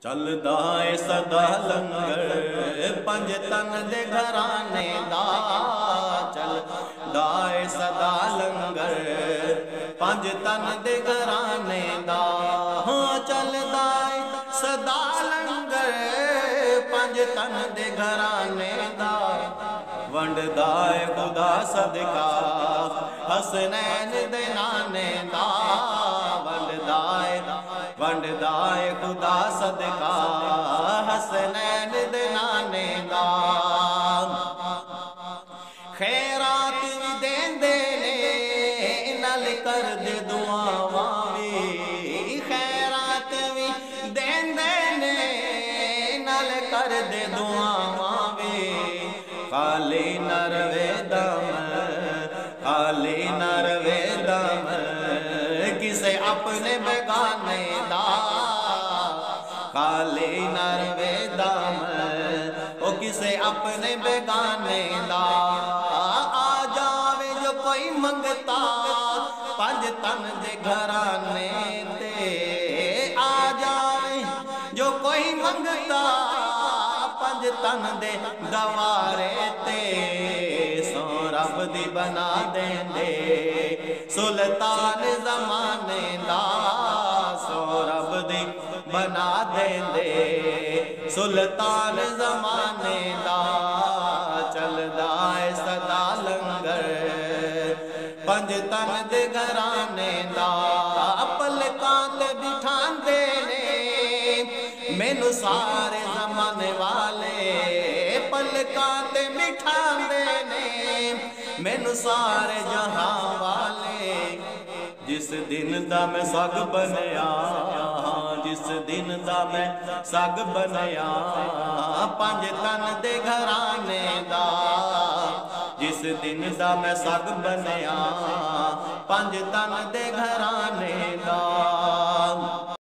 चलदा है सदा लंगर पंज तन दे घराने दा। चलदा है सदा लंगर पंज तन दे घराने दा। हाँ चलदा है सदा लंगर पंज तन दे घराने दा। वंडदा है खुदा सदका हसनैन दे नाने दा। वंडदा है खुदा सदका हसनैन दे नाने दा। खैरात भी देंदे ने नल कर दे दुआवां वी। खैरात भी देंदे ने नल कर दे दुआवां वी। खाली न रवे दम खाली न रवे दम किसे अपने बेगाने दा। खाली न रवे दम ओ किसे अपने बेगाने दा। आ जावे जो कोई मंगता पंज तन दे घराने ते। आ जावे जो कोई मंगता पंज तन दे गवारे ते। सो रब दी बना देंदे सुल्तान ज़माने दा। सो रब दी बना देंदे सुल्तान ज़माने दा। चलदा है सदा लंगर पंज तन दे घराने दा। पलकां ते बिठांदे ने मैनू सारे ज़माने वाले। पलकां ते बिठांदे ने मैनू सारे जहां वाले। जिस दिन दा मैं सग बनया जिस दिन दा मैं सग बनया पंज तन दे घराने दा। जिस दिन दा मैं सग बनया पंज तन दे घराने दा।